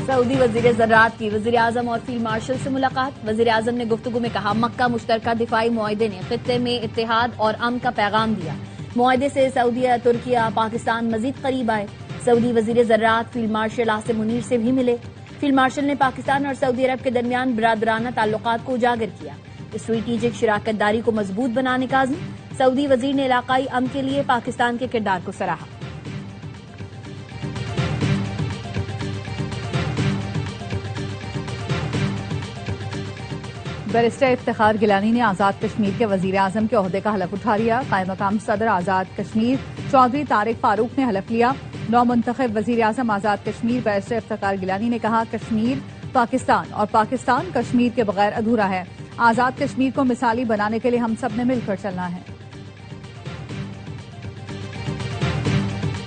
سعودی وزیر زراعت کی وزیر اعظم اور فیلڈ مارشل سے ملاقات۔ وزیر اعظم نے گفتگو میں کہا مکہ مشترکہ دفاعی معاہدے نے خطے میں اتحاد اور امن کا پیغام دیا۔ معاہدے سے سعودیہ، ترکیہ، پاکستان مزید قریب آئے۔ سعودی وزیر زراعت فیلڈ مارشل عاصم منیر سے بھی ملے۔ فیلڈ مارشل نے پاکستان اور سعودی عرب کے درمیان برادرانہ تعلقات کو اجاگر کیا۔ اسٹریٹجک شراکت داری کو مضبوط بنانے کا عزم۔ سعودی وزیر نے علاقائی امن کے لیے پاکستان کے کردار کو سراہا۔ بیرسٹر افتخار گیلانی نے آزاد کشمیر کے وزیر اعظم کے عہدے کا حلف اٹھا لیا۔ قائم مقام صدر آزاد کشمیر چودھری طارق فاروق نے حلف لیا۔ نو منتخب وزیر اعظم آزاد کشمیر بیرسٹر افتخار گیلانی نے کہا کشمیر پاکستان اور پاکستان کشمیر کے بغیر ادھورا ہے۔ آزاد کشمیر کو مثالی بنانے کے لیے ہم سب نے مل کر چلنا ہے۔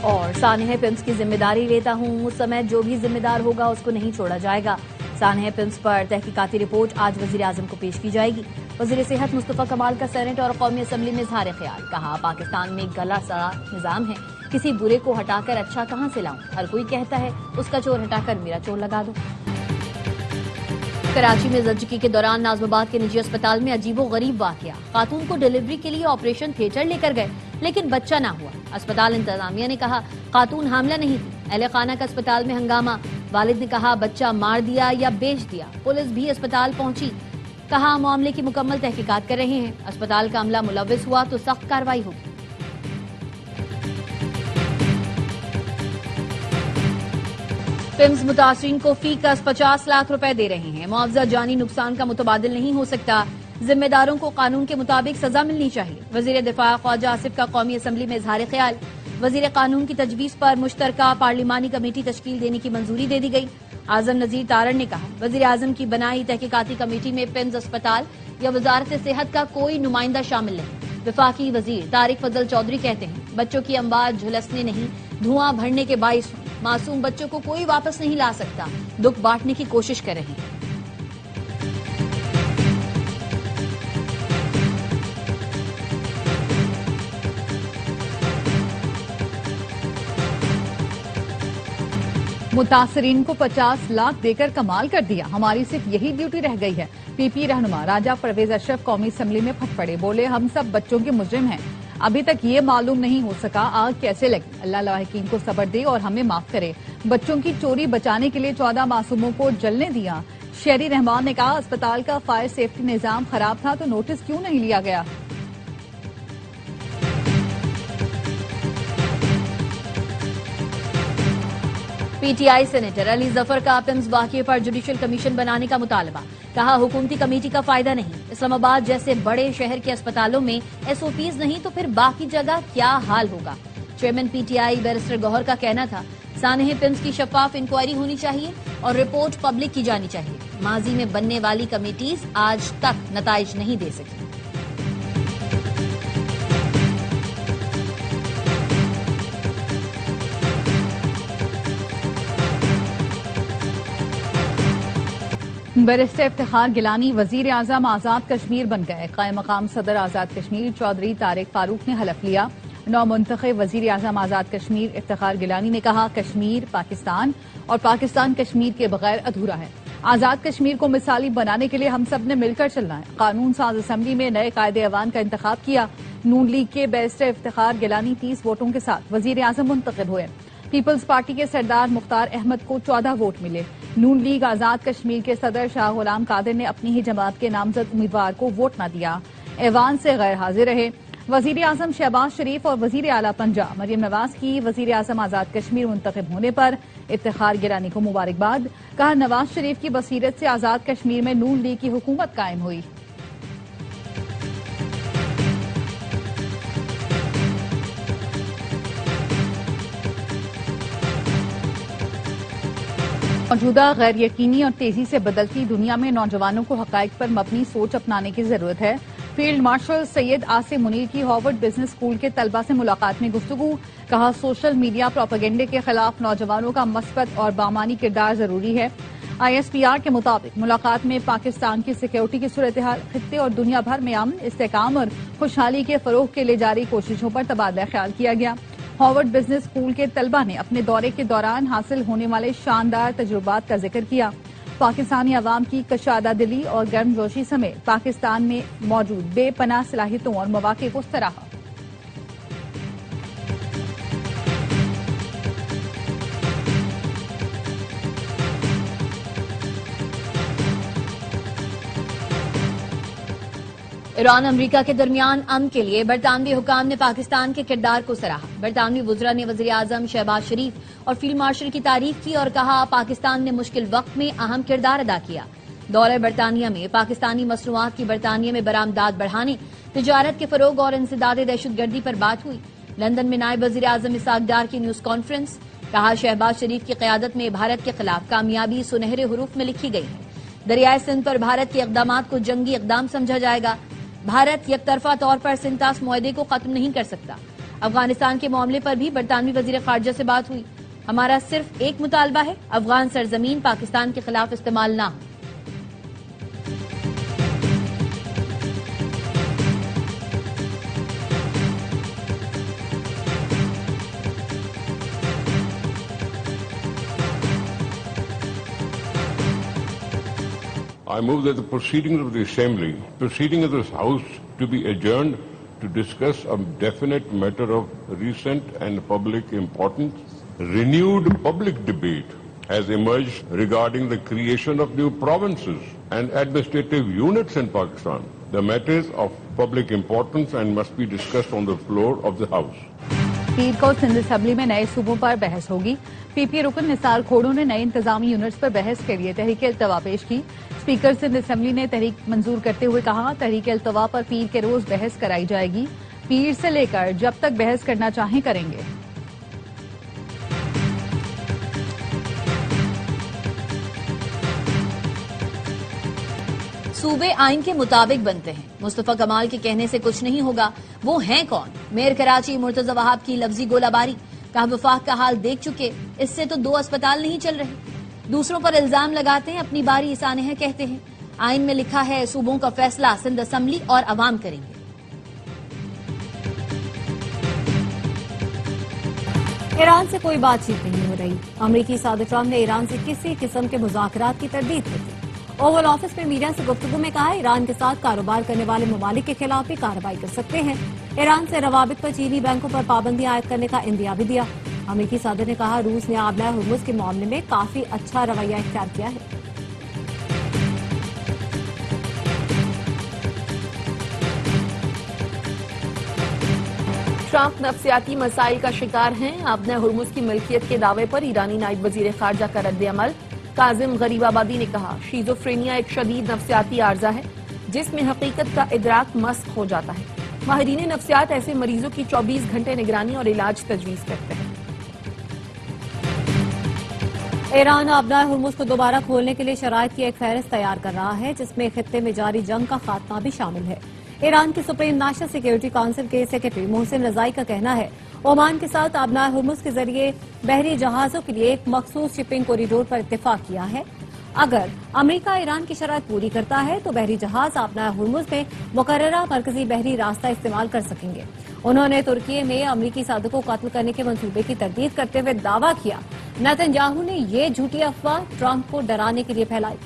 اور سانحہ فلمز کی ذمہ داری لیتا ہوں، اس سمے جو بھی ذمہ دار ہوگا اس کو نہیں چھوڑا جائے گا۔ سانحہ فلمز پر تحقیقاتی رپورٹ آج وزیر اعظم کو پیش کی جائے گی۔ وزیر صحت مصطفیٰ کمال کا سینیٹ اور قومی اسمبلی میں اظہار خیال۔ کہا پاکستان میں گلا سڑا نظام ہے، کسی برے کو ہٹا کر اچھا کہاں سے لاؤں؟ ہر کوئی کہتا ہے اس کا چور ہٹا کر میرا چور لگا دو۔ کراچی میں زچگی کے دوران ناظم آباد کے نجی اسپتال میں عجیب و غریب واقعہ۔ خاتون کو ڈیلیوری کے لیے آپریشن تھیٹر لے کر گئے لیکن بچہ نہ ہوا۔ اسپتال انتظامیہ نے کہا خاتون حاملہ نہیں تھی۔ اہل خانہ کا اسپتال میں ہنگامہ۔ والد نے کہا بچہ مار دیا یا بیچ دیا۔ پولیس بھی اسپتال پہنچی۔ کہا معاملے کی مکمل تحقیقات کر رہے ہیں۔ اسپتال کا عملہ ملوث ہوا تو سخت کارروائی ہوگی۔ فلمز متاثرین کو فی کس 50 لاکھ روپے دے رہے ہیں۔ معاوضہ جانی نقصان کا متبادل نہیں ہو سکتا۔ ذمہ داروں کو قانون کے مطابق سزا ملنی چاہیے۔ وزیر دفاع خواجہ آصف کا قومی اسمبلی میں اظہار خیال۔ وزیر قانون کی تجویز پر مشترکہ پارلیمانی کمیٹی تشکیل دینے کی منظوری دے دی گئی۔ اعظم نذیر تارڑ نے کہا وزیر اعظم کی بنائی تحقیقاتی کمیٹی میں فلمز اسپتال یا وزارت صحت کا کوئی نمائندہ شامل نہیں۔ وفاقی وزیر طارق فضل چودھری کہتے ہیں بچوں کی اموات جھلسنے نہیں، دھواں بھرنے کے باعث ہوئی۔ معصوم بچوں کو کوئی واپس نہیں لا سکتا۔ دکھ بانٹنے کی کوشش کر رہے ہیں۔ متاثرین کو 50 لاکھ دے کر کمال کر دیا، ہماری صرف یہی ڈیوٹی رہ گئی ہے۔ پی پی رہنما راجہ پرویز اشرف قومی اسمبلی میں پھٹ پڑے، بولے ہم سب بچوں کے مجرم ہیں، ابھی تک یہ معلوم نہیں ہو سکا آگ کیسے لگی۔ اللہ لاحقین کو صبر دے اور ہمیں معاف کرے۔ بچوں کی چوری بچانے کے لیے 14 معصوموں کو جلنے دیا۔ شہری رحمان نے کہا اسپتال کا فائر سیفٹی نظام خراب تھا تو نوٹس کیوں نہیں لیا گیا؟ پی ٹی آئی سینیٹر علی ظفر کا فلمز واقعے پر جوڈیشل کمیشن بنانے کا مطالبہ۔ کہا حکومتی کمیٹی کا فائدہ نہیں۔ اسلام آباد جیسے بڑے شہر کے اسپتالوں میں ایس او پیز نہیں تو پھر باقی جگہ کیا حال ہوگا؟ چیئرمین پی ٹی آئی بیرسٹر گوہر کا کہنا تھا سانحہ فلمز کی شفاف انکوائری ہونی چاہیے اور رپورٹ پبلک کی جانی چاہیے۔ ماضی میں بننے والی کمیٹیز آج تک نتائج نہیں دے سکی۔ بیرسٹر افتخار گیلانی وزیر اعظم آزاد کشمیر بن گئے۔ قائم مقام صدر آزاد کشمیر چودھری طارق فاروق نے حلف لیا۔ نو منتخب وزیر اعظم آزاد کشمیر افتخار گیلانی نے کہا کشمیر پاکستان اور پاکستان کشمیر کے بغیر ادھورا ہے۔ آزاد کشمیر کو مثالی بنانے کے لیے ہم سب نے مل کر چلنا ہے۔ قانون ساز اسمبلی میں نئے قائد ایوان کا انتخاب کیا۔ نون لیگ کے بیرسٹر افتخار گیلانی 30 ووٹوں کے ساتھ وزیر اعظم منتخب ہوئے۔ پیپلز پارٹی کے سردار مختار احمد کو 14 ووٹ ملے۔ نون لیگ آزاد کشمیر کے صدر شاہ غلام قادر نے اپنی ہی جماعت کے نامزد امیدوار کو ووٹ نہ دیا۔ ایوان سے غیر حاضر رہے۔ وزیر اعظم شہباز شریف اور وزیر اعلیٰ پنجاب مریم نواز کی وزیر اعظم آزاد کشمیر منتخب ہونے پر افتخار گیلانی کو مبارکباد۔ کہا نواز شریف کی بصیرت سے آزاد کشمیر میں نون لیگ کی حکومت قائم ہوئی۔ موجودہ غیر یقینی اور تیزی سے بدلتی دنیا میں نوجوانوں کو حقائق پر مبنی سوچ اپنانے کی ضرورت ہے۔ فیلڈ مارشل سید عاصم منیر کی ہارورڈ بزنس اسکول کے طلبہ سے ملاقات میں گفتگو۔ کہا سوشل میڈیا پروپیگنڈے کے خلاف نوجوانوں کا مثبت اور بامانی کردار ضروری ہے۔ آئی ایس پی آر کے مطابق ملاقات میں پاکستان کی سیکیورٹی کی صورتحال، خطے اور دنیا بھر میں امن، استحکام اور خوشحالی کے فروغ کے لیے جاری کوششوں پر تبادلہ خیال کیا گیا۔ ہارورڈ بزنس اسکول کے طلبہ نے اپنے دورے کے دوران حاصل ہونے والے شاندار تجربات کا ذکر کیا۔ پاکستانی عوام کی کشادہ دلی اور گرم جوشی سمیت پاکستان میں موجود بے پناہ صلاحیتوں اور مواقع کو سراہا۔ ایران امریکہ کے درمیان امن کے لیے برطانوی حکام نے پاکستان کے کردار کو سراہا۔ برطانوی وزراء نے وزیر اعظم شہباز شریف اور فیلڈ مارشل کی تعریف کی اور کہا پاکستان نے مشکل وقت میں اہم کردار ادا کیا۔ دورہ برطانیہ میں پاکستانی مصنوعات کی برطانیہ میں برآمدات بڑھانے، تجارت کے فروغ اور انسداد دہشت گردی پر بات ہوئی۔ لندن میں نائب وزیر اعظم اسحاق ڈار کی نیوز کانفرنس، کہا شہباز شریف کی قیادت میں بھارت کے خلاف کامیابی سنہرے حروف میں لکھی گئی ہے۔ دریائے سندھ پر بھارت کے اقدامات کو جنگی اقدام سمجھا جائے گا۔ بھارت یک طرفہ طور پر سنتاس معاہدے کو ختم نہیں کر سکتا۔ افغانستان کے معاملے پر بھی برطانوی وزیر خارجہ سے بات ہوئی۔ ہمارا صرف ایک مطالبہ ہے، افغان سرزمین پاکستان کے خلاف استعمال نہ ہو۔ I move that the proceedings of the Assembly, proceeding of this House to be adjourned to discuss a definite matter of recent and public importance. Renewed public debate has emerged regarding the creation of new provinces and administrative units in Pakistan. The matter is of public importance and must be discussed on the floor of the House. پیر کو Sindh assembly میں نئے صوبوں پر بحث ہوگی۔ پی پی رکن نثار کھوڑوں نے نئے انتظامی یونٹس پر بحث کے لیے تحریک التوا پیش کی۔ اسپیکر سندھ اسمبلی نے تحریک منظور کرتے ہوئے کہا تحریک التوا پر پیر کے روز بحث کرائی جائے گی، پیر سے لے کر جب تک بحث کرنا چاہیں کریں گے۔ صوبے آئین کے مطابق بنتے ہیں، مصطفیٰ کمال کے کہنے سے کچھ نہیں ہوگا، وہ ہیں کون؟ میئر کراچی مرتضی وہاب کی لفظی گولہ باری، کہا وفاق کا حال دیکھ چکے، اس سے تو 2 اسپتال نہیں چل رہے۔ دوسروں پر الزام لگاتے ہیں، اپنی باری سانحہ کہتے ہیں۔ آئین میں لکھا ہے صوبوں کا فیصلہ سندھ اسمبلی اور عوام کریں گے۔ ایران سے کوئی بات چیت نہیں ہو رہی، امریکی صدر ٹرمپ نے ایران سے کسی قسم کے مذاکرات کی تردید کی تھی۔ اوول آفس میں میڈیا سے گفتگو میں کہا ایران کے ساتھ کاروبار کرنے والے ممالک کے خلاف بھی کارروائی کر سکتے ہیں۔ ایران سے روابط پر چینی بینکوں پر پابندی عائد کرنے کا اندیا بھی دیا۔ امریکی صدر نے کہا روس نے آبلہ ہرمز کے معاملے میں کافی اچھا رویہ اختیار کیا ہے۔ ٹرمپ نفسیاتی مسائل کا شکار ہیں، آبلہ ہرمز کی ملکیت کے دعوے پر ایرانی نائب وزیر خارجہ کا رد عمل۔ کاظم غریب آبادی نے کہا شیزوفرینیا ایک شدید نفسیاتی عارضہ ہے جس میں حقیقت کا ادراک مسخ ہو جاتا ہے۔ ماہرین نفسیات ایسے مریضوں کی 24 گھنٹے نگرانی اور علاج تجویز کرتے ہیں۔ ایران آبلہ ہرمز کو دوبارہ کھولنے کے لیے شرائط کی ایک فہرست تیار کر رہا ہے جس میں خطے میں جاری جنگ کا خاتمہ بھی شامل ہے۔ ایران کی سپریم نیشنل سیکیورٹی کونسل کے سیکرٹری محسن رضائی کا کہنا ہے اومان کے ساتھ آبلہ ہرمز کے ذریعے بحری جہازوں کے لیے ایک مخصوص شپنگ کوریڈور پر اتفاق کیا ہے۔ اگر امریکہ ایران کی شرائط پوری کرتا ہے تو بحری جہاز آبلہ ہرمز میں مقررہ مرکزی بحری راستہ استعمال کر سکیں گے۔ انہوں نے ترکی میں امریکی صادق کو قتل کرنے کے منصوبے کی تردید کرتے ہوئے دعویٰ کیا نیتن یاہو نے یہ جھوٹی افواہ ٹرمپ کو ڈرانے کے لیے پھیلائی۔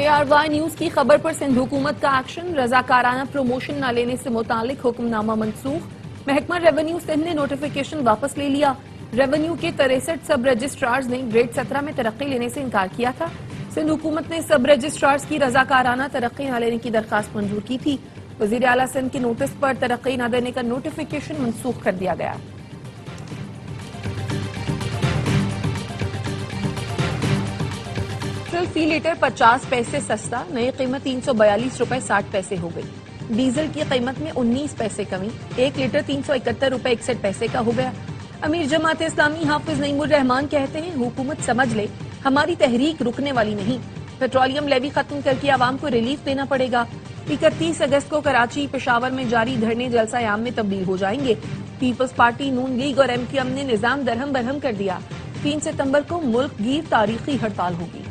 ARY نیوز کی خبر پر سندھ حکومت کا ایکشن، رضاکارانہ پروموشن نہ لینے سے متعلق حکم نامہ منسوخ۔ محکمہ ریونیو سندھ نے نوٹیفیکیشن واپس لے لیا۔ ریونیو کے 63 سب رجسٹرارز نے گریڈ 17 میں ترقی لینے سے انکار کیا تھا۔ سندھ حکومت نے سب رجسٹرارز کی رضاکارانہ ترقی نہ لینے کی درخواست منظور کی تھی۔ وزیر اعلیٰ سندھ کے نوٹس پر ترقی نہ دینے کا نوٹیفیکیشن منسوخ کر دیا گیا۔ فی لیٹر 50 پیسے سستا، نئی قیمت 342 روپے 60 پیسے ہو گئی۔ ڈیزل کی قیمت میں 19 پیسے کمی، 1 لیٹر 371 روپے 61 پیسے کا ہو گیا۔ امیر جماعت اسلامی حافظ نعیم الرحمان کہتے ہیں حکومت سمجھ لے ہماری تحریک رکنے والی نہیں، پیٹرولیم لیوی ختم کر کے عوام کو ریلیف دینا پڑے گا۔ 31 اگست کو کراچی پشاور میں جاری دھرنے جلسہ عام میں تبدیل ہو جائیں گے۔ پیپلز پارٹی، نون لیگ اور MQM نے نظام درہم برہم کر دیا۔ 3 ستمبر کو ملک گیر تاریخی ہڑتال ہوگی۔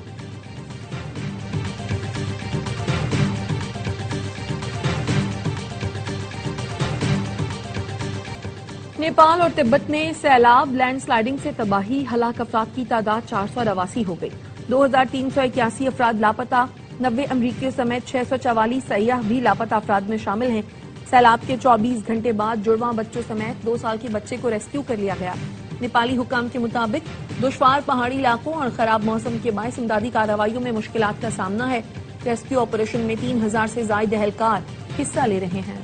نیپال اور تبت میں سیلاب، لینڈ سلائیڈنگ سے تباہی، ہلاک افراد کی تعداد 488 ہو گئی۔ 2381 افراد لاپتہ، 90 امریکیوں سمیت 644 سیاح بھی لاپتہ افراد میں شامل ہیں۔ سیلاب کے 24 گھنٹے بعد جڑواں بچوں سمیت 2 سال کے بچے کو ریسکیو کر لیا گیا۔ نیپالی حکام کے مطابق دشوار پہاڑی علاقوں اور خراب موسم کے باعث امدادی کارروائیوں میں مشکلات کا سامنا ہے۔ ریسکیو آپریشن میں 3000 سے زائد اہلکار حصہ لے رہے ہیں۔